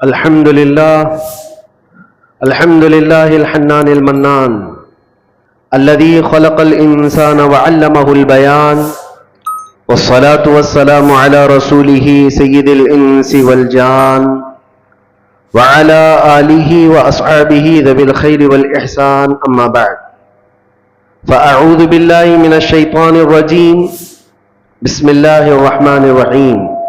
الحمد لله الحنان المنان الذي خلق الإنسان وعلمه البيان، والصلاة والسلام على رسوله سيد الإنس والجان وعلى آله وأصحابه ذوي الخير والإحسان، أما بعد، فأعوذ بالله من الشيطان الرجيم، بسم الله الرحمن الرحيم.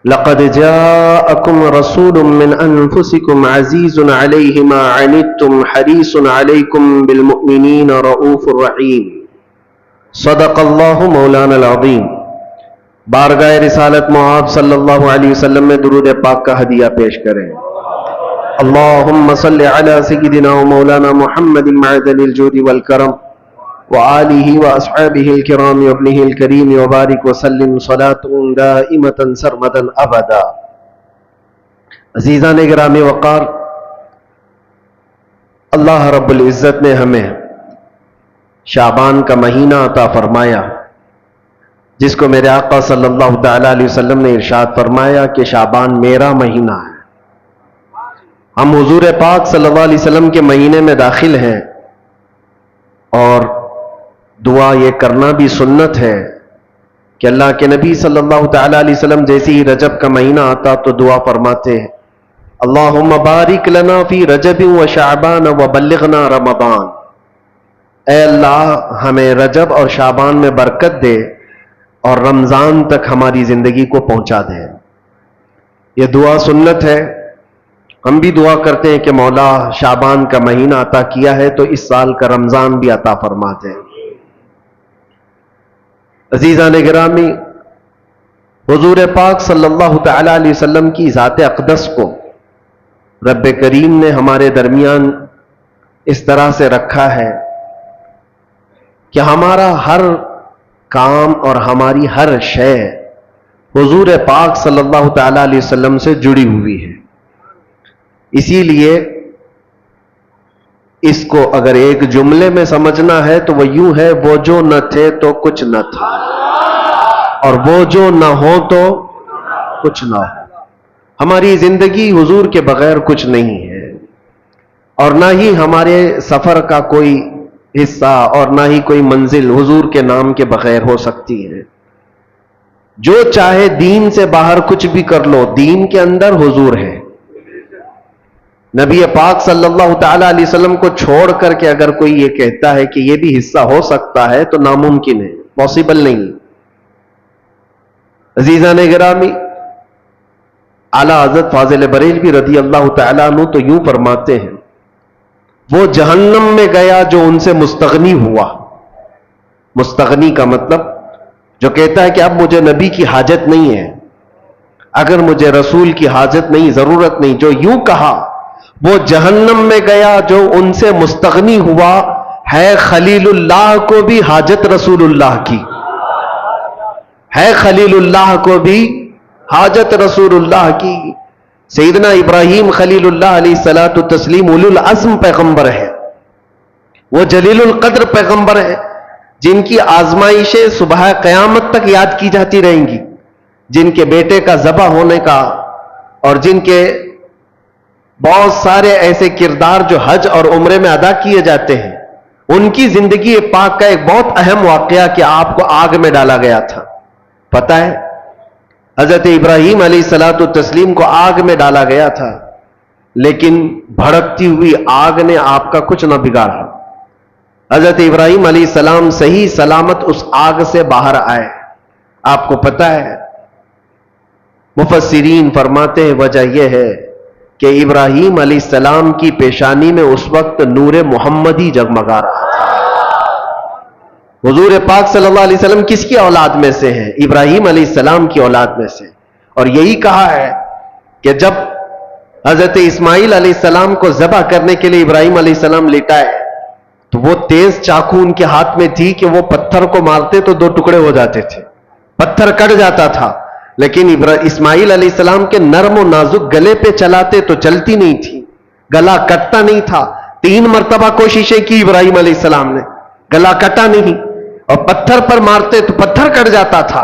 لقد جاءكم رسول من أنفسكم عزيز عليه ما عنتم حريص عليكم بالمؤمنين رؤوف رحيم. صدق الله مولانا العظيم. بارگاہ رسالت معاب صلی اللہ علیہ وسلم میں درود پاک کا ہدیہ پیش کریں. اللہم صلی علی سیدنا و مولانا محمد معدن الجود والکرم وآلہ واصحابہ الکرام وابنہ الکریم وبارک وسلم صلاۃ دائمۃ سرمدا ابدا. عزیزان گرامی وقار، اللہ رب العزت نے ہمیں شعبان کا مہینہ عطا فرمایا، جس کو میرے آقا صلی اللہ تعالی علیہ وسلم نے ارشاد فرمایا کہ شعبان میرا مہینہ ہے. ہم حضور پاک صلی اللہ علیہ وسلم کے مہینے میں داخل ہیں، اور دعا یہ کرنا بھی سنت ہے کہ اللہ کے نبی صلی اللہ تعالی علیہ وسلم جیسے ہی رجب کا مہینہ آتا تو دعا فرماتے ہیں، اللہم بارک لنا فی رجب و شعبان و بلغنا رمضان. اے اللہ ہمیں رجب اور شعبان میں برکت دے اور رمضان تک ہماری زندگی کو پہنچا دے. یہ دعا سنت ہے. ہم بھی دعا کرتے ہیں کہ مولا شعبان کا مہینہ عطا کیا ہے تو اس سال کا رمضان بھی عطا فرما دے. عزیزان گرامی، حضور پاک صلی اللہ تعالی علیہ وسلم کی ذات اقدس کو رب کریم نے ہمارے درمیان اس طرح سے رکھا ہے کہ ہمارا ہر کام اور ہماری ہر شے حضور پاک صلی اللہ تعالی علیہ وسلم سے جڑی ہوئی ہے. اسی لیے اس کو اگر ایک جملے میں سمجھنا ہے تو وہ یوں ہے، وہ جو نہ تھے تو کچھ نہ تھا، اور وہ جو نہ ہو تو کچھ نہ ہو. ہماری زندگی حضور کے بغیر کچھ نہیں ہے، اور نہ ہی ہمارے سفر کا کوئی حصہ اور نہ ہی کوئی منزل حضور کے نام کے بغیر ہو سکتی ہے. جو چاہے دین سے باہر کچھ بھی کر لو، دین کے اندر حضور ہے. نبی پاک صلی اللہ تعالی علیہ وسلم کو چھوڑ کر کے اگر کوئی یہ کہتا ہے کہ یہ بھی حصہ ہو سکتا ہے تو ناممکن ہے، پاسبل نہیں. عزیزان گرامی، اعلیٰ حضرت فاضل بریلوی رضی اللہ تعالیٰ عنہ تو یوں فرماتے ہیں، وہ جہنم میں گیا جو ان سے مستغنی ہوا. مستغنی کا مطلب جو کہتا ہے کہ اب مجھے نبی کی حاجت نہیں ہے، اگر مجھے رسول کی حاجت نہیں، ضرورت نہیں، جو یوں کہا وہ جہنم میں گیا جو ان سے مستغنی ہوا. ہے خلیل اللہ کو بھی حاجت رسول اللہ کی، ہے خلیل اللہ کو بھی حاجت رسول اللہ کی. سیدنا ابراہیم خلیل اللہ علیہ الصلوۃ والتسلیم اولو العزم پیغمبر ہے، وہ جلیل القدر پیغمبر ہے جن کی آزمائشیں صبح قیامت تک یاد کی جاتی رہیں گی، جن کے بیٹے کا ذبح ہونے کا، اور جن کے بہت سارے ایسے کردار جو حج اور عمرے میں ادا کیے جاتے ہیں. ان کی زندگی پاک کا ایک بہت اہم واقعہ کہ آپ کو آگ میں ڈالا گیا تھا. پتہ ہے حضرت ابراہیم علیہ الصلوۃ والتسلیم کو آگ میں ڈالا گیا تھا، لیکن بھڑکتی ہوئی آگ نے آپ کا کچھ نہ بگاڑا. حضرت ابراہیم علیہ السلام صحیح سلامت اس آگ سے باہر آئے. آپ کو پتہ ہے مفسرین فرماتے ہیں وجہ یہ ہے کہ ابراہیم علیہ السلام کی پیشانی میں اس وقت نور محمدی جگمگا رہا تھا. حضور پاک صلی اللہ علیہ وسلم کس کی اولاد میں سے ہیں؟ ابراہیم علیہ السلام کی اولاد میں سے. اور یہی کہا ہے کہ جب حضرت اسماعیل علیہ السلام کو ذبح کرنے کے لیے ابراہیم علیہ السلام لٹائے تو وہ تیز چاقو ان کے ہاتھ میں تھی کہ وہ پتھر کو مارتے تو دو ٹکڑے ہو جاتے تھے، پتھر کٹ جاتا تھا. لیکن اسماعیل علیہ السلام کے نرم و نازک گلے پہ چلاتے تو چلتی نہیں تھی، گلا کٹتا نہیں تھا. 3 مرتبہ کوششیں کی ابراہیم علیہ السلام نے، گلا کٹا نہیں. اور پتھر پر مارتے تو پتھر کٹ جاتا تھا.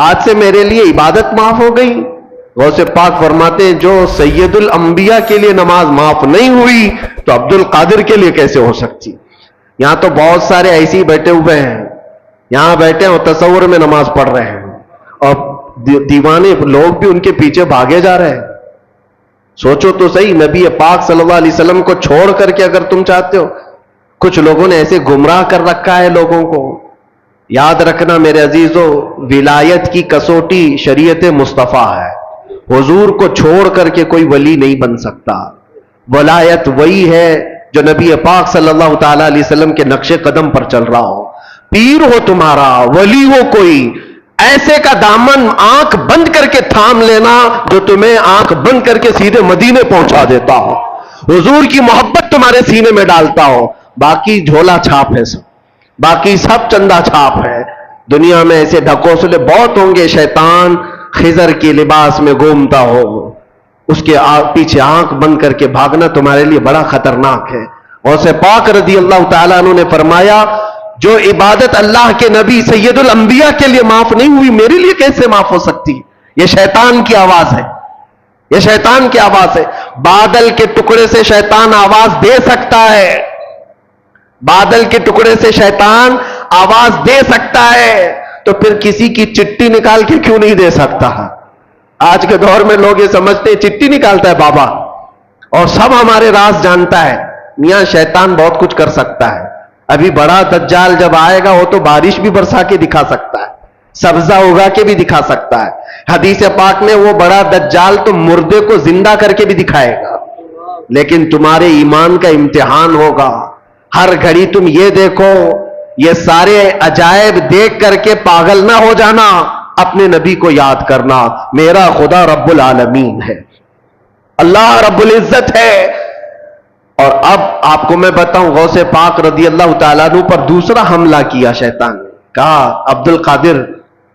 آج سے میرے لیے عبادت معاف ہو گئی. غوث پاک فرماتے ہیں جو سید الانبیاء کے لیے نماز معاف نہیں ہوئی تو عبد القادر کے لیے کیسے ہو سکتی؟ یہاں تو بہت سارے ایسے ہی بیٹھے ہوئے ہیں، یہاں بیٹھے ہیں اور تصور میں نماز پڑھ رہے ہیں، اور دیوانے لوگ بھی ان کے پیچھے بھاگے جا رہے ہیں. سوچو تو صحیح، نبی پاک صلی اللہ علیہ وسلم کو چھوڑ کر کے اگر تم چاہتے ہو، کچھ لوگوں نے ایسے گمراہ کر رکھا ہے لوگوں کو. یاد رکھنا میرے عزیزو، ولایت کی کسوٹی شریعت مصطفیٰ ہے. حضور کو چھوڑ کر کے کوئی ولی نہیں بن سکتا. ولایت وہی ہے جو نبی پاک صلی اللہ تعالی علیہ وسلم کے نقش قدم پر چل رہا ہو. پیر ہو تمہارا، ولی ہو کوئی، ایسے کا دامن آنکھ بند کر کے تھام لینا جو تمہیں آنکھ بند کر کے سیدھے مدینے پہنچا دیتا ہو، حضور کی محبت تمہارے سینے میں ڈالتا ہو. باقی جھولا چھاپ ہے سب، باقی سب چندہ چھاپ ہے. دنیا میں ایسے ڈھکوسلے بہت ہوں گے. شیطان خضر کے لباس میں گھومتا ہو، اس کے پیچھے آنکھ بند کر کے بھاگنا تمہارے لیے بڑا خطرناک ہے. غوث پاک رضی اللہ تعالیٰ عنہ نے فرمایا جو عبادت اللہ کے نبی سید الانبیاء کے لیے معاف نہیں ہوئی میرے لیے کیسے معاف ہو سکتی؟ یہ شیطان کی آواز ہے، یہ شیطان کی آواز ہے. بادل کے ٹکڑے سے شیطان آواز دے سکتا ہے، بادل کے ٹکڑے سے شیطان آواز دے سکتا ہے، تو پھر کسی کی چٹھی نکال کے کیوں نہیں دے سکتا؟ آج کے دور میں لوگ یہ سمجھتے ہیں چٹھی نکالتا ہے بابا اور سب ہمارے راز جانتا ہے. میاں شیطان بہت کچھ کر سکتا ہے. ابھی بڑا دجال جب آئے گا وہ تو بارش بھی برسا کے دکھا سکتا ہے، سبزہ اگا کے بھی دکھا سکتا ہے. حدیث پاک میں وہ بڑا دجال تو مردے کو زندہ کر کے بھی دکھائے گا. لیکن تمہارے ایمان کا امتحان ہوگا. ہر گھڑی تم یہ دیکھو، یہ سارے عجائب دیکھ کر کے پاگل نہ ہو جانا. اپنے نبی کو یاد کرنا، میرا خدا رب العالمین ہے، اللہ رب العزت ہے. اور اب آپ کو میں بتاؤں، غوث پاک رضی اللہ تعالیٰ عنہ پر دوسرا حملہ کیا شیطان نے. کہا عبد القادر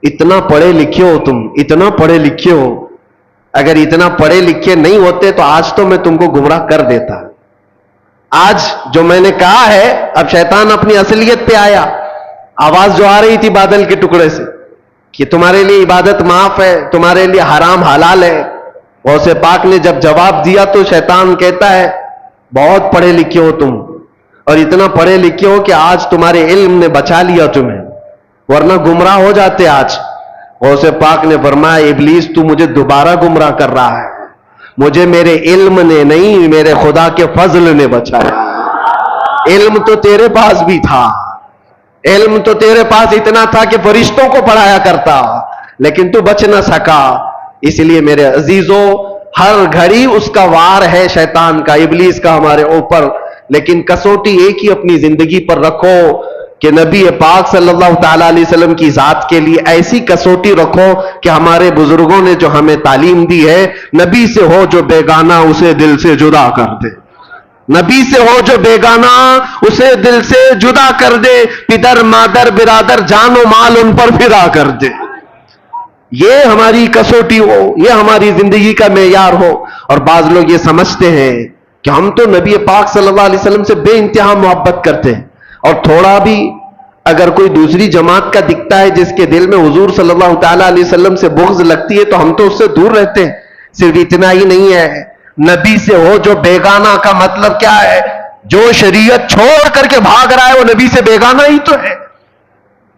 اتنا پڑھے لکھے ہو تم، اتنا پڑھے لکھے ہو، اگر اتنا پڑھے لکھے نہیں ہوتے تو آج تو میں تم کو گمراہ کر دیتا. آج جو میں نے کہا ہے، اب شیطان اپنی اصلیت پہ آیا. آواز جو آ رہی تھی بادل کے ٹکڑے سے کہ تمہارے لیے عبادت معاف ہے، تمہارے لیے حرام حلال ہے. غوث پاک نے جب جواب دیا تو شیطان کہتا ہے بہت پڑھے لکھے ہو تم، اور اتنا پڑھے لکھے ہو کہ آج تمہارے علم نے بچا لیا تمہیں، ورنہ گمراہ ہو جاتے آج. غوث پاک نے فرمایا ابلیس تو مجھے دوبارہ گمراہ کر رہا ہے، مجھے میرے علم نے نہیں میرے خدا کے فضل نے بچایا. علم تو تیرے پاس بھی تھا، علم تو تیرے پاس اتنا تھا کہ فرشتوں کو پڑھایا کرتا، لیکن تو بچ نہ سکا. اس لیے میرے عزیزو ہر گھڑی اس کا وار ہے، شیطان کا، ابلیس کا ہمارے اوپر. لیکن کسوٹی ایک ہی اپنی زندگی پر رکھو کہ نبی پاک صلی اللہ تعالیٰ علیہ وسلم کی ذات کے لیے ایسی کسوٹی رکھو کہ ہمارے بزرگوں نے جو ہمیں تعلیم دی ہے، نبی سے ہو جو بیگانہ اسے دل سے جدا کر دے، نبی سے ہو جو بیگانہ اسے دل سے جدا کر دے، پدر مادر برادر جان و مال ان پر پھرا کر دے. یہ ہماری کسوٹی ہو، یہ ہماری زندگی کا معیار ہو. اور بعض لوگ یہ سمجھتے ہیں کہ ہم تو نبی پاک صلی اللہ علیہ وسلم سے بے انتہا محبت کرتے ہیں، اور تھوڑا بھی اگر کوئی دوسری جماعت کا دکھتا ہے جس کے دل میں حضور صلی اللہ تعالیٰ علیہ وسلم سے بغض لگتی ہے تو ہم تو اس سے دور رہتے ہیں. صرف اتنا ہی نہیں ہے، نبی سے ہو جو بیگانہ کا مطلب کیا ہے؟ جو شریعت چھوڑ کر کے بھاگ رہا ہے وہ نبی سے بیگانہ ہی تو ہے.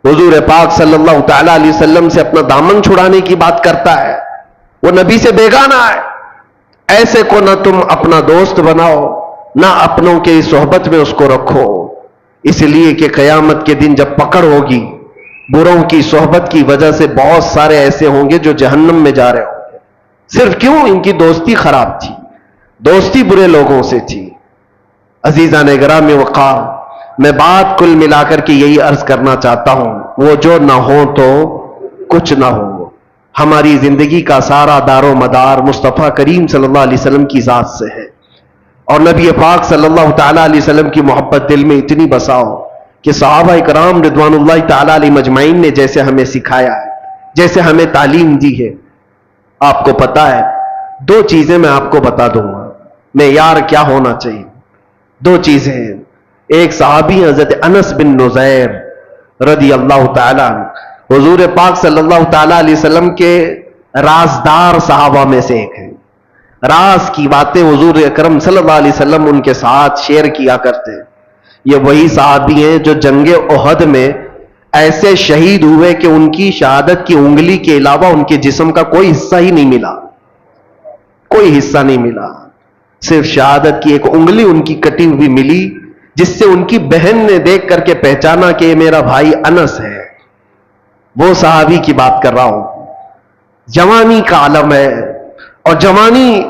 حضور پاک صلی اللہ تعالیٰ علیہ وسلم سے اپنا دامن چھڑانے کی بات کرتا ہے، وہ نبی سے بیگانہ ہے. ایسے کو نہ تم اپنا دوست بناؤ، نہ اپنوں کے صحبت میں اس کو رکھو. اس لیے کہ قیامت کے دن جب پکڑ ہوگی، بروں کی صحبت کی وجہ سے بہت سارے ایسے ہوں گے جو جہنم میں جا رہے ہوں گے. صرف کیوں؟ ان کی دوستی خراب تھی، دوستی برے لوگوں سے تھی. عزیزان گرامی وقار، میں بات کل ملا کر کے یہی عرض کرنا چاہتا ہوں، وہ جو نہ ہو تو کچھ نہ ہو. ہماری زندگی کا سارا دار و مدار مصطفیٰ کریم صلی اللہ علیہ وسلم کی ذات سے ہے، اور نبی پاک صلی اللہ تعالیٰ علیہ وسلم کی محبت دل میں اتنی بساؤ کہ صحابہ کرام رضوان اللہ تعالیٰ علیہ مجمعین نے جیسے ہمیں سکھایا ہے، جیسے ہمیں تعلیم دی ہے. آپ کو پتا ہے، دو چیزیں میں آپ کو بتا دوں گا معیار کیا ہونا چاہیے. دو چیزیں ہیں. ایک صحابی حضرت انس بن نزیر رضی اللہ تعالیٰ عنہ، حضور پاک صلی اللہ تعالی علیہ وسلم کے رازدار صحابہ میں سے ایک ہیں. راز کی باتیں حضور اکرم صلی اللہ علیہ وسلم ان کے ساتھ شیئر کیا کرتے ہیں. یہ وہی صحابی ہیں جو جنگ احد میں ایسے شہید ہوئے کہ ان کی شہادت کی انگلی کے علاوہ ان کے جسم کا کوئی حصہ ہی نہیں ملا. کوئی حصہ نہیں ملا, صرف شہادت کی ایک انگلی ان کی کٹی ہوئی ملی, جس سے ان کی بہن نے دیکھ کر کے پہچانا کہ یہ میرا بھائی انس ہے. وہ صحابی کی بات کر رہا ہوں. جوانی کا عالم ہے, اور جوانی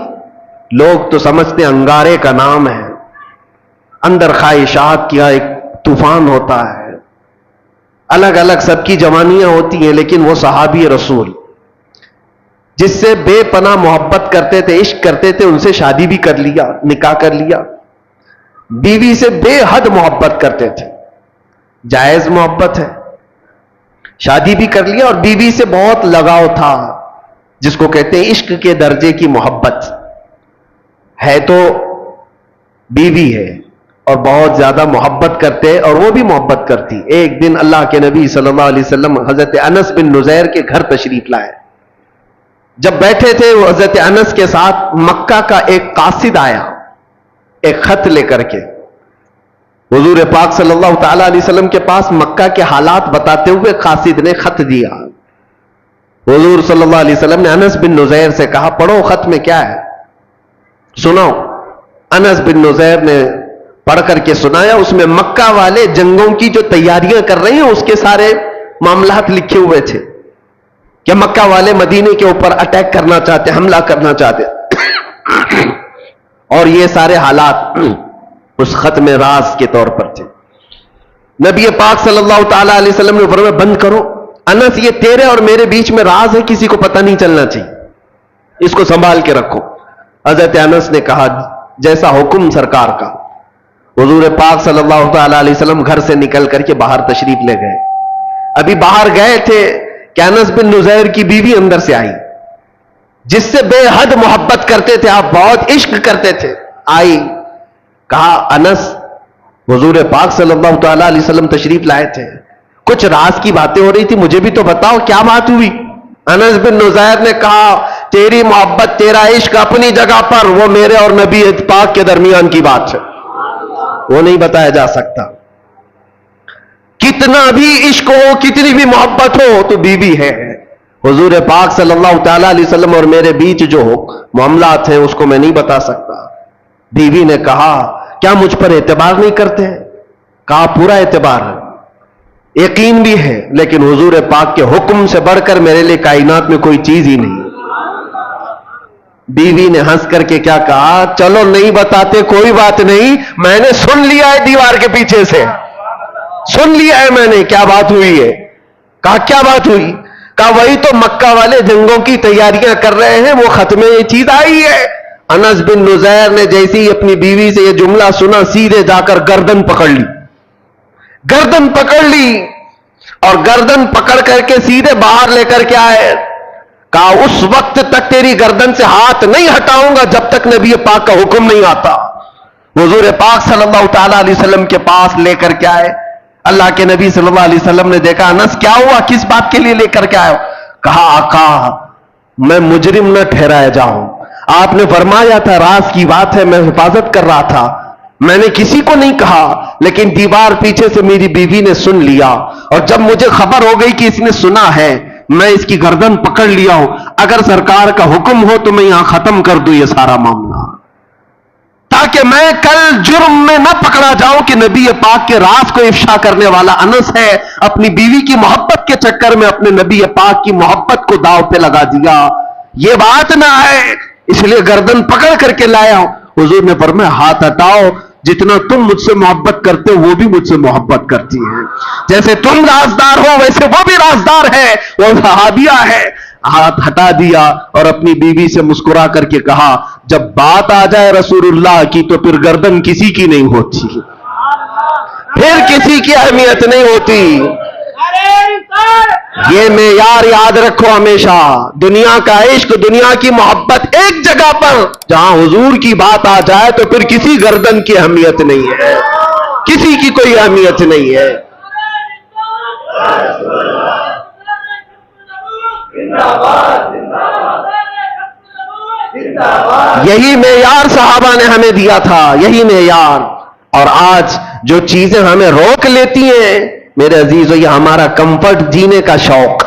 لوگ تو سمجھتے ہیں انگارے کا نام ہے, اندر خواہشات کا ایک طوفان ہوتا ہے, الگ الگ سب کی جوانیاں ہوتی ہیں. لیکن وہ صحابی رسول جس سے بے پناہ محبت کرتے تھے, عشق کرتے تھے, ان سے شادی بھی کر لیا, نکاح کر لیا. بیوی سے بے حد محبت کرتے تھے, جائز محبت ہے, شادی بھی کر لیا, اور بیوی سے بہت لگاؤ تھا, جس کو کہتے ہیں عشق کے درجے کی محبت ہے. تو بیوی ہے اور بہت زیادہ محبت کرتے, اور وہ بھی محبت کرتی. ایک دن اللہ کے نبی صلی اللہ علیہ وسلم حضرت انس بن نزیر کے گھر تشریف لائے. جب بیٹھے تھے وہ حضرت انس کے ساتھ, مکہ کا ایک قاصد آیا ایک خط لے کر کے. حضور پاک صلی اللہ تعالی علیہ وسلم کے پاس مکہ کے حالات بتاتے ہوئے قاصد نے خط دیا. حضور صلی اللہ علیہ وسلم نے انس بن نزیر سے کہا, پڑھو خط میں کیا ہے, سناؤ. انس بن نزیر نے پڑھ کر کے سنایا. اس میں مکہ والے جنگوں کی جو تیاریاں کر رہے ہیں اس کے سارے معاملات لکھے ہوئے تھے, کہ مکہ والے مدینے کے اوپر اٹیک کرنا چاہتے, حملہ کرنا چاہتے. اور یہ سارے حالات اس خط میں راز کے طور پر تھے. نبی پاک صلی اللہ تعالی علیہ وسلم نے فرمایا, بند کرو انس, یہ تیرے اور میرے بیچ میں راز ہے, کسی کو پتہ نہیں چلنا چاہیے, اس کو سنبھال کے رکھو. حضرت انس نے کہا, جیسا حکم سرکار کا. حضور پاک صلی اللہ تعالی علیہ وسلم گھر سے نکل کر کے باہر تشریف لے گئے. ابھی باہر گئے تھے کہ انس بن نزیر کی بیوی اندر سے آئی, جس سے بے حد محبت کرتے تھے آپ, بہت عشق کرتے تھے. آئی, کہا انس, حضور پاک صلی اللہ تعالی علیہ وسلم تشریف لائے تھے, کچھ راز کی باتیں ہو رہی تھی, مجھے بھی تو بتاؤ کیا بات ہوئی. انس بن نزیر نے کہا, تیری محبت, تیرا عشق اپنی جگہ پر, وہ میرے اور نبی پاک کے درمیان کی بات ہے, وہ نہیں بتایا جا سکتا. کتنا بھی عشق ہو, کتنی بھی محبت ہو, تو بیوی ہے. حضور پاک صلی اللہ تعالی علیہ وسلم اور میرے بیچ جو معاملات ہیں اس کو میں نہیں بتا سکتا. بیوی نے کہا, کیا مجھ پر اعتبار نہیں کرتے؟ کہا, پورا اعتبار ہے, یقین بھی ہے, لیکن حضور پاک کے حکم سے بڑھ کر میرے لیے کائنات میں کوئی چیز ہی نہیں. بیوی نے ہنس کر کے کیا کہا, چلو نہیں بتاتے کوئی بات نہیں, میں نے سن لیا ہے دیوار کے پیچھے سے, سن لیا ہے میں نے کیا بات ہوئی ہے. کہا کیا بات ہوئی؟ کہا وہی تو مکہ والے جنگوں کی تیاریاں کر رہے ہیں, وہ خط میں یہ چیز آئی ہے. انس بن نزیر نے جیسے ہی اپنی بیوی سے یہ جملہ سنا, سیدھے جا کر گردن پکڑ لی, گردن پکڑ لی, اور گردن پکڑ کر کے سیدھے باہر لے کر کے آئے. کہا, اس وقت تک تیری گردن سے ہاتھ نہیں ہٹاؤں گا جب تک نبی پاک کا حکم نہیں آتا. حضور پاک صلی اللہ تعالی علیہ وسلم کے پاس لے کر کے آئے. اللہ کے نبی صلی اللہ علیہ وسلم نے دیکھا, انس کیا ہوا, کس بات کے لیے لے کر کے آئے ہو؟ کہا, آقا میں مجرم نہ ٹھہرایا جاؤں, آپ نے فرمایا تھا راز کی بات ہے, میں حفاظت کر رہا تھا, میں نے کسی کو نہیں کہا, لیکن دیوار پیچھے سے میری بیوی نے سن لیا, اور جب مجھے خبر ہو گئی کہ اس نے سنا ہے, میں اس کی گردن پکڑ لیا ہوں. اگر سرکار کا حکم ہو تو میں یہاں ختم کر دوں یہ سارا معاملہ, تاکہ میں کل جرم میں نہ پکڑا جاؤں کہ نبی پاک کے راز کو افشا کرنے والا انس ہے. اپنی بیوی کی محبت کے چکر میں اپنے نبی پاک کی محبت کو داؤ پہ لگا دیا, یہ بات نہ ہے, اس لیے گردن پکڑ کر کے لایا ہوں. حضور نے فرمایا, ہاتھ ہٹاؤ, جتنا تم مجھ سے محبت کرتے ہو وہ بھی مجھ سے محبت کرتی ہے, جیسے تم رازدار ہو ویسے وہ بھی رازدار ہے, وہ صحابیہ ہے. ہاتھ ہٹا دیا اور اپنی بیوی سے مسکرا کر کے کہا, جب بات آ جائے رسول اللہ کی تو پھر گردن کسی کی نہیں ہوتی, پھر کسی کی اہمیت نہیں ہوتی. یہ معیار یاد رکھو ہمیشہ, دنیا کا عشق, دنیا کی محبت ایک جگہ پر, جہاں حضور کی بات آ جائے تو پھر کسی گردن کی اہمیت نہیں ہے, کسی کی کوئی اہمیت نہیں ہے. یہی معیار صحابہ نے ہمیں دیا تھا، یہی معیار. اور آج جو چیزیں ہمیں روک لیتی ہیں میرے عزیزو، یہ ہمارا کمفرٹ جینے کا شوق،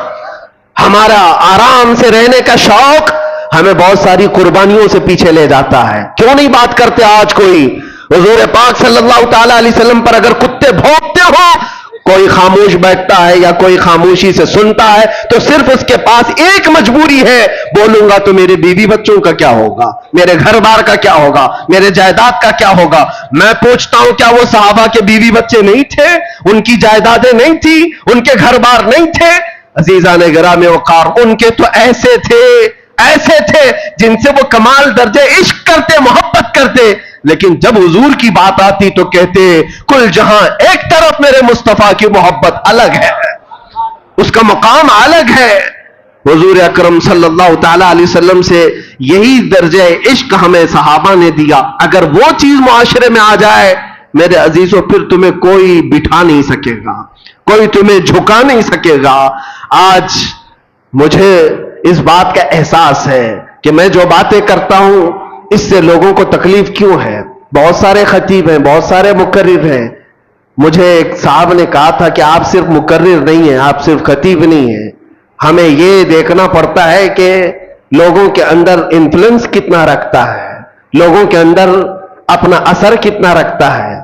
ہمارا آرام سے رہنے کا شوق ہمیں بہت ساری قربانیوں سے پیچھے لے جاتا ہے. کیوں نہیں بات کرتے آج کوئی حضور پاک صلی اللہ تعالی علیہ وسلم پر اگر کتے بھونکتے ہو، کوئی خاموش بیٹھتا ہے یا کوئی خاموشی سے سنتا ہے تو صرف اس کے پاس ایک مجبوری ہے، بولوں گا تو میرے بیوی بچوں کا کیا ہوگا، میرے گھر بار کا کیا ہوگا، میرے جائیداد کا کیا ہوگا. میں پوچھتا ہوں کیا وہ صحابہ کے بیوی بچے نہیں تھے، ان کی جائیدادیں نہیں تھی، ان کے گھر بار نہیں تھے؟ عزیزان گرامی وقار، ان کے تو ایسے تھے جن سے وہ کمال درجے عشق کرتے، محبت کرتے، لیکن جب حضور کی بات آتی تو کہتے کل جہاں ایک طرف، میرے مصطفیٰ کی محبت الگ ہے، اس کا مقام الگ ہے. حضور اکرم صلی اللہ تعالی علیہ وسلم سے یہی درجہ عشق ہمیں صحابہ نے دیا. اگر وہ چیز معاشرے میں آ جائے میرے عزیزوں، پھر تمہیں کوئی بٹھا نہیں سکے گا، کوئی تمہیں جھکا نہیں سکے گا. آج مجھے اس بات کا احساس ہے کہ میں جو باتیں کرتا ہوں اس سے لوگوں کو تکلیف کیوں ہے. بہت سارے خطیب ہیں، بہت سارے مقرر ہیں. مجھے ایک صاحب نے کہا تھا کہ آپ صرف مقرر نہیں ہیں، آپ صرف خطیب نہیں ہیں، ہمیں یہ دیکھنا پڑتا ہے کہ لوگوں کے اندر انفلوئنس کتنا رکھتا ہے، لوگوں کے اندر اپنا اثر کتنا رکھتا ہے.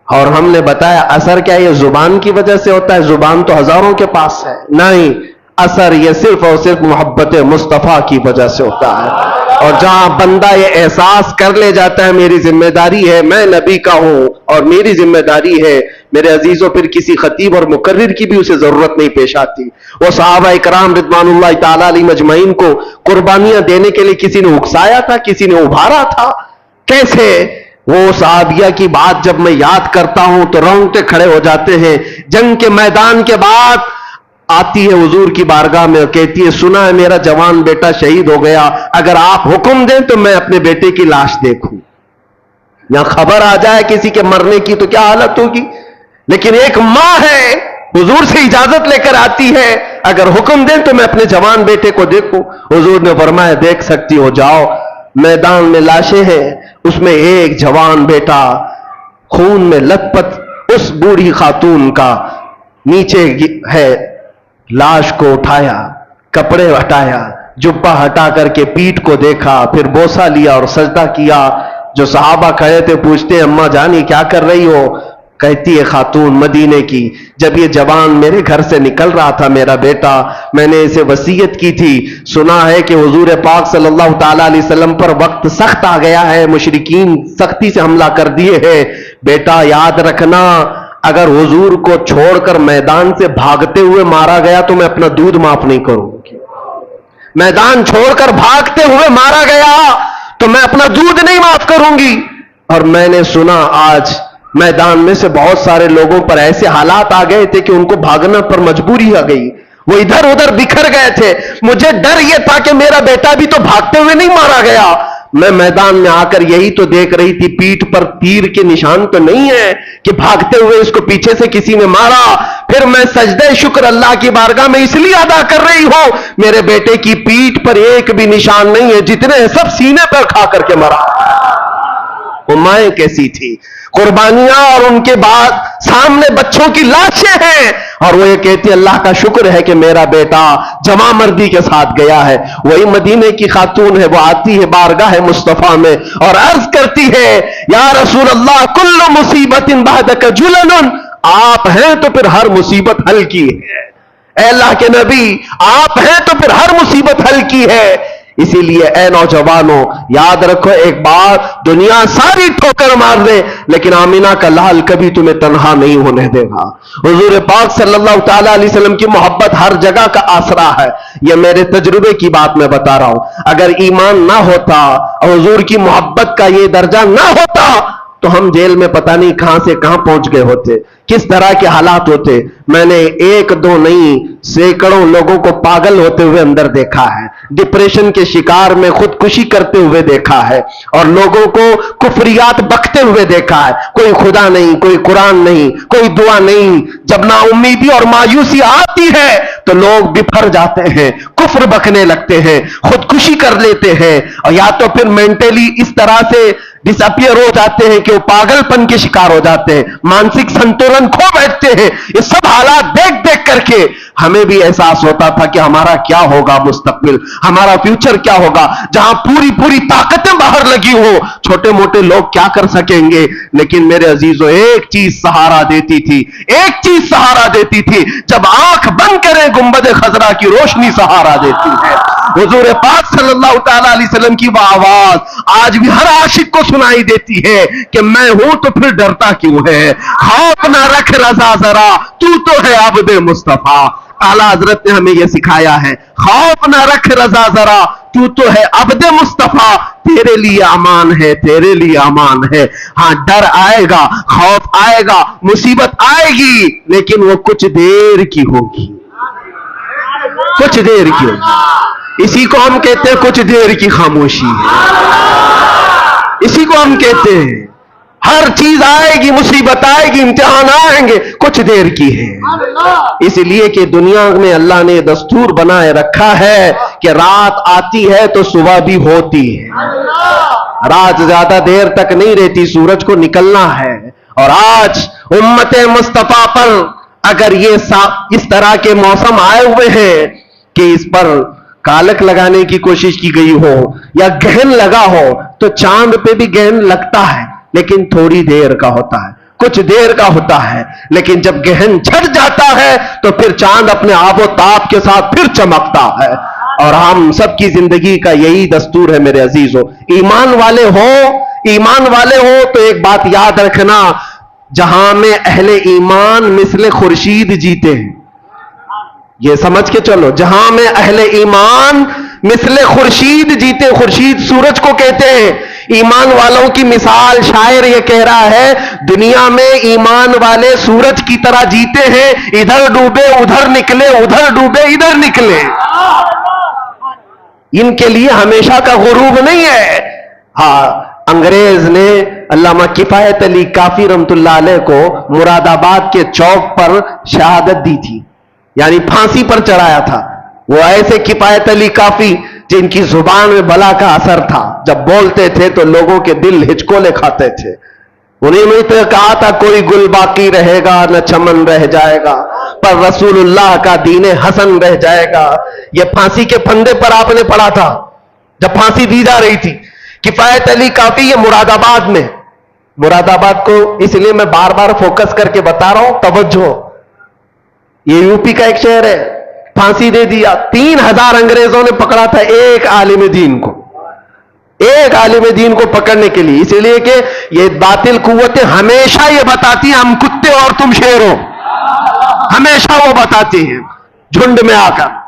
اور ہم نے بتایا اثر کیا یہ زبان کی وجہ سے ہوتا ہے؟ زبان تو ہزاروں کے پاس ہے. نہیں، اثر یہ صرف اور صرف محبت مصطفیٰ کی وجہ سے ہوتا ہے. اور جہاں بندہ یہ احساس کر لے جاتا ہے میری ذمہ داری ہے، میں نبی کا ہوں اور میری ذمہ داری ہے، میرے عزیزوں پھر کسی خطیب اور مقرر کی بھی اسے ضرورت نہیں پیش آتی. وہ صحابہ کرام رضوان اللہ تعالی علیہم اجمعین کو قربانیاں دینے کے لیے کسی نے اکسایا تھا، کسی نے ابھارا تھا. کیسے وہ صحابیہ کی بات جب میں یاد کرتا ہوں تو رونگٹے کھڑے ہو جاتے ہیں. جنگ کے میدان کے بعد آتی ہے حضور کی بارگاہ میں اور کہتی ہے سنا ہے میرا جوان بیٹا شہید ہو گیا، اگر آپ حکم دیں تو میں اپنے بیٹے کی لاش دیکھوں. یا خبر آ جائے کسی کے مرنے کی تو کیا حالت ہوگی. لیکن ایک ماں ہے حضور سے اجازت لے کر آتی ہے، اگر حکم دیں تو میں اپنے جوان بیٹے کو دیکھوں. حضور نے فرمایا دیکھ سکتی ہو، جاؤ. میدان میں لاشیں ہیں، اس میں ایک جوان بیٹا خون میں لت پت اس بوڑھی خاتون کا نیچے ہے. لاش کو اٹھایا، کپڑے ہٹایا، جبہ ہٹا کر کے پیٹھ کو دیکھا، پھر بوسہ لیا اور سجدہ کیا. جو صحابہ کھڑے تھے پوچھتے ہیں اماں جانی کیا کر رہی ہو؟ کہتی ہے خاتون مدینے کی، جب یہ جوان میرے گھر سے نکل رہا تھا میرا بیٹا، میں نے اسے وصیت کی تھی. سنا ہے کہ حضور پاک صلی اللہ تعالی علیہ وسلم پر وقت سخت آ گیا ہے، مشرکین سختی سے حملہ کر دیے ہیں. بیٹا یاد رکھنا اگر حضور کو چھوڑ کر میدان سے بھاگتے ہوئے مارا گیا تو میں اپنا دودھ معاف نہیں کروں گی. میدان چھوڑ کر بھاگتے ہوئے مارا گیا تو میں اپنا دودھ نہیں معاف کروں گی. اور میں نے سنا آج میدان میں سے بہت سارے لوگوں پر ایسے حالات آ گئے تھے کہ ان کو بھاگنا پر مجبوری آ گئی، وہ ادھر ادھر بکھر گئے تھے. مجھے ڈر یہ تھا کہ میرا بیٹا بھی تو بھاگتے ہوئے نہیں مارا گیا. میں میدان میں آ کر یہی تو دیکھ رہی تھی پیٹھ پر تیر کے نشان تو نہیں ہے کہ بھاگتے ہوئے اس کو پیچھے سے کسی نے مارا. پھر میں سجدہ شکر اللہ کی بارگاہ میں اس لیے ادا کر رہی ہوں میرے بیٹے کی پیٹھ پر ایک بھی نشان نہیں ہے، جتنے سب سینے پر کھا کر کے مرا. وہ مائیں کیسی تھی، قربانیاں اور ان کے بعد سامنے بچوں کی لاشیں ہیں اور وہ یہ کہتی اللہ کا شکر ہے کہ میرا بیٹا جمع مردی کے ساتھ گیا ہے. وہی مدینے کی خاتون ہے، وہ آتی ہے بارگاہ مصطفیٰ میں اور عرض کرتی ہے یا رسول اللہ کل مصیبت بعدک جلن، آپ ہیں تو پھر ہر مصیبت حل کی ہے. اے اللہ کے نبی آپ ہیں تو پھر ہر مصیبت حل کی ہے. اسی لیے اے نوجوانوں یاد رکھو ایک بات، دنیا ساری ٹھوکر مار دے لیکن آمینہ کا لال کبھی تمہیں تنہا نہیں ہونے دے گا. حضور پاک صلی اللہ تعالی علیہ وسلم کی محبت ہر جگہ کا آسرا ہے. یہ میرے تجربے کی بات میں بتا رہا ہوں. اگر ایمان نہ ہوتا اور حضور کی محبت کا یہ درجہ نہ ہوتا تو ہم جیل میں پتہ نہیں کہاں سے کہاں پہنچ گئے ہوتے، کس طرح کے حالات ہوتے۔ میں نے ایک دو نہیں سینکڑوں لوگوں کو پاگل ہوتے ہوئے اندر دیکھا ہے، ڈپریشن کے شکار میں خودکشی کرتے ہوئے دیکھا ہے، اور لوگوں کو کفریات بکتے ہوئے دیکھا ہے۔ کوئی خدا نہیں، کوئی قرآن نہیں، کوئی دعا نہیں۔ جب نا امیدی اور مایوسی آتی ہے تو لوگ بپھر جاتے ہیں، کفر بکنے لگتے ہیں، خودکشی کر لیتے ہیں، اور یا تو پھر مینٹلی اس طرح سے ڈس اپیئر ہو جاتے ہیں کہ وہ پاگل پن کے شکار ہو جاتے ہیں، مانسک سنتولن کھو بیٹھتے ہیں۔ یہ سب حالات دیکھ دیکھ کر کے ہمیں بھی احساس ہوتا تھا کہ ہمارا کیا ہوگا مستقبل، ہمارا فیوچر کیا ہوگا، جہاں پوری پوری طاقتیں باہر لگی ہو، چھوٹے موٹے لوگ کیا کر سکیں گے۔ لیکن میرے عزیزو، ایک چیز سہارا دیتی تھی، ایک چیز سہارا دیتی تھی، جب آنکھ بند کریں گنبد خضرا کی روشنی سہارا دیتی ہے۔ حضور پاک صلی اللہ تعالی علیہ وسلم کی وہ آواز آج بھی ہر عاشق کو سنائی دیتی ہے کہ میں ہوں تو پھر ڈرتا کیوں ہے، خوف نہ رکھ رضا ذرا، تو ہے عبد مصطفیٰ۔ اعلیٰ حضرت نے ہمیں یہ سکھایا ہے، خوف نہ رکھ رضا ذرا، تو ہے عبد مصطفیٰ، تیرے لیے امان ہے، تیرے لیے امان ہے۔ ہاں ڈر آئے گا، خوف آئے گا، مصیبت آئے گی، لیکن وہ کچھ دیر کی ہوگی، کچھ دیر کی ہوگی۔ اسی کو ہم کہتے ہیں کچھ دیر کی خاموشی ہے، اسی کو ہم کہتے ہیں ہر چیز آئے گی، مصیبت آئے گی، امتحان آئیں گے، کچھ دیر کی ہے۔ اس لیے کہ دنیا میں اللہ نے دستور بنائے رکھا ہے کہ رات آتی ہے تو صبح بھی ہوتی ہے، رات زیادہ دیر تک نہیں رہتی، سورج کو نکلنا ہے۔ اور آج امت مصطفیٰ پر اگر یہ اس طرح کے موسم آئے ہوئے ہیں کہ اس پر کالک لگانے کی کوشش کی گئی ہو یا گہن لگا ہو، تو چاند پہ بھی گہن لگتا ہے لیکن تھوڑی دیر کا ہوتا ہے، کچھ دیر کا ہوتا ہے، لیکن جب گہن چھٹ جاتا ہے تو پھر چاند اپنے آب و تاب کے ساتھ پھر چمکتا ہے۔ اور ہم سب کی زندگی کا یہی دستور ہے میرے عزیزو۔ ایمان والے ہو تو ایک بات یاد رکھنا، جہاں میں اہل ایمان مثل خورشید جیتے ہیں، یہ سمجھ کے چلو، جہاں میں اہل ایمان مثل خورشید جیتے، خورشید سورج کو کہتے ہیں۔ ایمان والوں کی مثال شاعر یہ کہہ رہا ہے، دنیا میں ایمان والے سورج کی طرح جیتے ہیں، ادھر ڈوبے ادھر نکلے، ادھر ڈوبے ادھر نکلے۔ ان کے لیے ہمیشہ کا غروب نہیں ہے۔ ہاں، انگریز نے علامہ کفایت علی کافی رحمت اللہ علیہ کو مراد آباد کے چوک پر شہادت دی تھی، یعنی پھانسی پر چڑھایا تھا۔ وہ ایسے کفایت علی کافی جن کی زبان میں بلا کا اثر تھا، جب بولتے تھے تو لوگوں کے دل ہچکولے کھاتے تھے۔ انہیں میں تو کہا تھا کوئی گل باقی رہے گا نہ چمن رہ جائے گا، پر رسول اللہ کا دین حسن رہ جائے گا۔ یہ پھانسی کے پھندے پر آپ نے پڑھا تھا جب پھانسی دی جا رہی تھی۔ کفایت علی کافی یہ مراد آباد میں، مراد آباد کو اس لیے میں بار بار فوکس کر کے بتا رہا ہوں، توجہ، یہ یو پی کا ایک شہر ہے۔ پھانسی دے دیا، 3000 انگریزوں نے پکڑا تھا ایک عالم دین کو، ایک عالم دین کو پکڑنے کے لیے، اس لیے کہ یہ باطل قوتیں ہمیشہ یہ بتاتی ہیں ہم کتے اور تم شیر ہو، ہمیشہ وہ بتاتی ہیں جھنڈ میں آ کر۔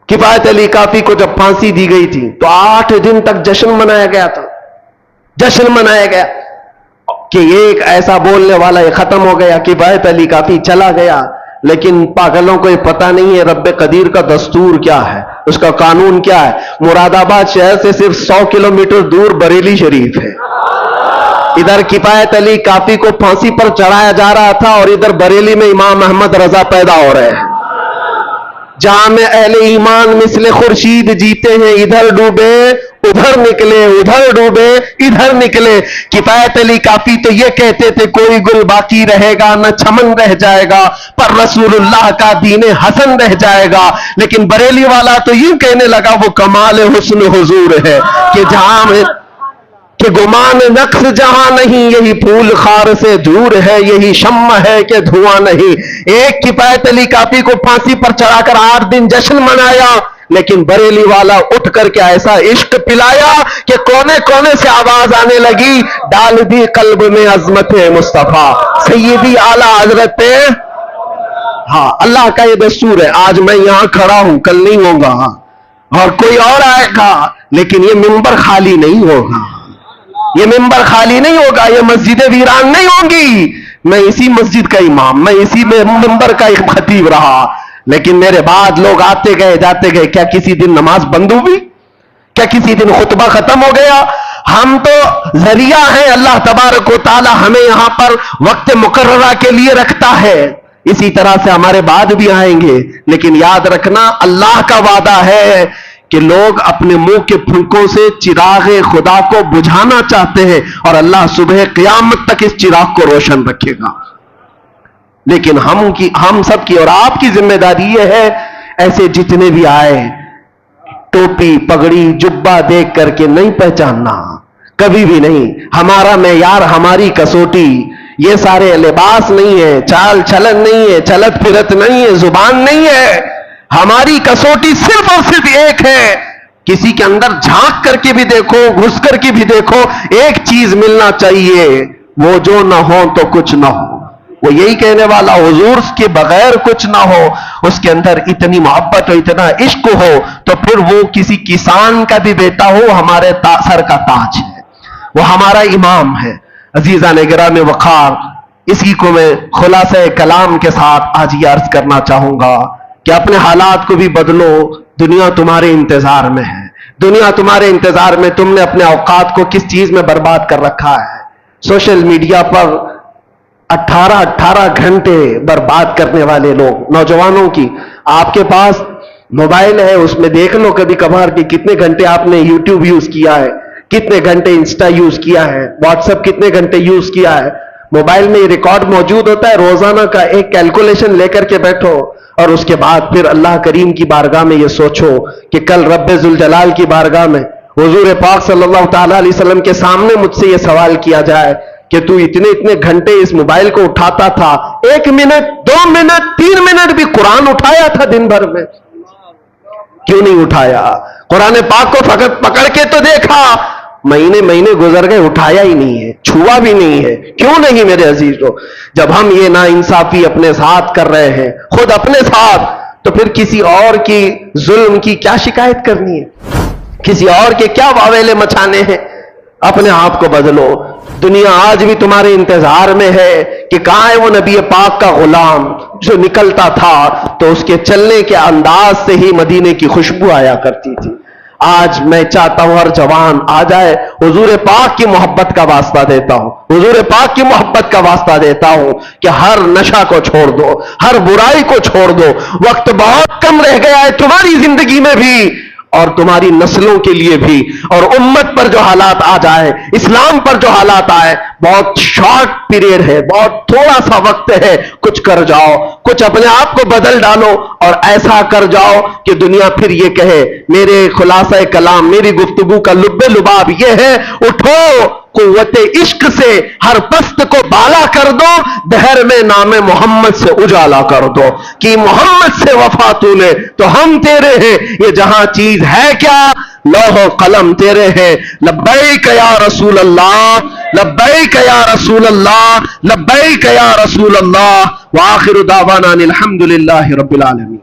کفایت علی کافی کو جب پھانسی دی گئی تھی تو 8 دن تک جشن منایا گیا تھا، جشن منایا گیا کہ ایک ایسا بولنے والا یہ ختم ہو گیا، کفایت علی کافی چلا گیا۔ لیکن پاگلوں کو یہ پتہ نہیں ہے رب قدیر کا دستور کیا ہے، اس کا قانون کیا ہے۔ مراد آباد شہر سے صرف 100 کلومیٹر دور بریلی شریف ہے، ادھر کفایت علی کافی کو پھانسی پر چڑھایا جا رہا تھا اور ادھر بریلی میں امام احمد رضا پیدا ہو رہے ہیں۔ جہاں میں اہل ایمان مثل خورشید جیتے ہیں، ادھر ڈوبے ادھر نکلے، ادھر ڈوبے ادھر نکلے۔ کفایت علی کافی تو یہ کہتے تھے کوئی گل باقی رہے گا نہ چمن رہ جائے گا، پر رسول اللہ کا دین حسن رہ جائے گا۔ لیکن بریلی والا تو یوں کہنے لگا وہ کمال حسن حضور ہے کہ جہاں میں کہ گمان نقص جہاں نہیں، یہی پھول خار سے دور ہے، یہی شمع ہے کہ دھواں نہیں۔ ایک کفایت علی کافی کو پھانسی پر چڑھا کر 8 دن جشن منایا، لیکن بریلی والا اٹھ کر کے ایسا عشق پلایا کہ کونے کونے سے آواز آنے لگی، ڈال دی قلب میں عظمت مصطفیٰ سیدی اعلیٰ حضرت۔ ہاں، اللہ کا یہ دستور ہے، آج میں یہاں کھڑا ہوں، کل نہیں ہوگا اور کوئی اور آئے گا، لیکن یہ منبر خالی نہیں ہوگا۔ یہ ممبر خالی نہیں ہوگا، یہ مسجد ویران نہیں ہوں گی. میں اسی مسجد کا امام، میں اسی ممبر کا ایک خطیب رہا، لیکن میرے بعد لوگ آتے گئے جاتے گئے. کیا کسی دن نماز بند ہوئی؟ کیا کسی دن خطبہ ختم ہو گیا؟ ہم تو ذریعہ ہیں. اللہ تبارک و تعالی ہمیں یہاں پر وقت مقررہ کے لیے رکھتا ہے. اسی طرح سے ہمارے بعد بھی آئیں گے، لیکن یاد رکھنا اللہ کا وعدہ ہے کہ لوگ اپنے منہ کے پھنکوں سے چراغ خدا کو بجھانا چاہتے ہیں، اور اللہ صبح قیامت تک اس چراغ کو روشن رکھے گا. لیکن ہم سب کی اور آپ کی ذمہ داری یہ ہے، ایسے جتنے بھی آئے ٹوپی پگڑی جبہ دیکھ کر کے نہیں پہچاننا، کبھی بھی نہیں. ہمارا معیار، ہماری کسوٹی یہ سارے لباس نہیں ہے، چال چلن نہیں ہے، چلت پھرت نہیں ہے، زبان نہیں ہے. ہماری کسوٹی صرف اور صرف ایک ہے. کسی کے اندر جھانک کر کے بھی دیکھو، گھس کر کے بھی دیکھو، ایک چیز ملنا چاہیے، وہ جو نہ ہو تو کچھ نہ ہو. وہ یہی کہنے والا حضور کے بغیر کچھ نہ ہو. اس کے اندر اتنی محبت اور اتنا عشق ہو تو پھر وہ کسی کسان کا بھی بیٹا ہو، ہمارے سر کا تاج ہے، وہ ہمارا امام ہے. عزیزان گرام وقار، اسی کو میں خلاصہ کلام کے ساتھ آج یہ عرض کرنا چاہوں گا کہ اپنے حالات کو بھی بدلو. دنیا تمہارے انتظار میں ہے، دنیا تمہارے انتظار میں. تم نے اپنے اوقات کو کس چیز میں برباد کر رکھا ہے؟ سوشل میڈیا پر 18 گھنٹے برباد کرنے والے لوگ، نوجوانوں کی. آپ کے پاس موبائل ہے، اس میں دیکھ لو کبھی کبھار کہ کتنے گھنٹے آپ نے یوٹیوب یوز کیا ہے، کتنے گھنٹے انسٹا یوز کیا ہے، واٹس ایپ کتنے گھنٹے یوز کیا ہے. موبائل میں یہ ریکارڈ موجود ہوتا ہے. روزانہ کا ایک کیلکولیشن لے کر کے بیٹھو، اور اس کے بعد پھر اللہ کریم کی بارگاہ میں یہ سوچو کہ کل رب ذوالجلال کی بارگاہ میں حضور پاک صلی اللہ تعالی علیہ وسلم کے سامنے مجھ سے یہ سوال کیا جائے کہ تو اتنے گھنٹے اس موبائل کو اٹھاتا تھا، 1 منٹ 2 منٹ 3 منٹ بھی قرآن اٹھایا تھا دن بھر میں؟ کیوں نہیں اٹھایا؟ قرآن پاک کو فقط پکڑ کے تو دیکھا، مہینے گزر گئے، اٹھایا ہی نہیں ہے، چھوا بھی نہیں ہے. کیوں نہیں میرے عزیزو؟ جب ہم یہ ناانصافی اپنے ساتھ کر رہے ہیں، خود اپنے ساتھ، تو پھر کسی اور کی ظلم کی کیا شکایت کرنی ہے؟ کسی اور کے کیا واویلے مچانے ہیں؟ اپنے آپ کو بدلو. دنیا آج بھی تمہارے انتظار میں ہے کہ کہاں ہے وہ نبی پاک کا غلام جو نکلتا تھا تو اس کے چلنے کے انداز سے ہی مدینے کی خوشبو آیا کرتی تھی. آج میں چاہتا ہوں ہر جوان آ جائے. حضور پاک کی محبت کا واسطہ دیتا ہوں، حضور پاک کی محبت کا واسطہ دیتا ہوں کہ ہر نشہ کو چھوڑ دو، ہر برائی کو چھوڑ دو. وقت بہت کم رہ گیا ہے تمہاری زندگی میں بھی اور تمہاری نسلوں کے لیے بھی. اور امت پر جو حالات آ جائے، اسلام پر جو حالات آئے، بہت شارٹ پیریڈ ہے، بہت تھوڑا سا وقت ہے. کچھ کر جاؤ، کچھ اپنے آپ کو بدل ڈالو اور ایسا کر جاؤ کہ دنیا پھر یہ کہے. میرے خلاصہ کلام، میری گفتگو کا لب لباب یہ ہے، اٹھو قوت عشق سے ہر پست کو بالا کر دو، دہر میں نام محمد سے اجالا کر دو کہ محمد سے وفا تو نے تو ہم تیرے ہیں. یہ جہاں چیز ہے کیا، لوح و قلم تیرے ہیں. لبیک یا رسول اللہ، لبیک یا رسول اللہ، لبیک یا رسول اللہ. وآخر دعوانا الحمدللہ رب العالمین.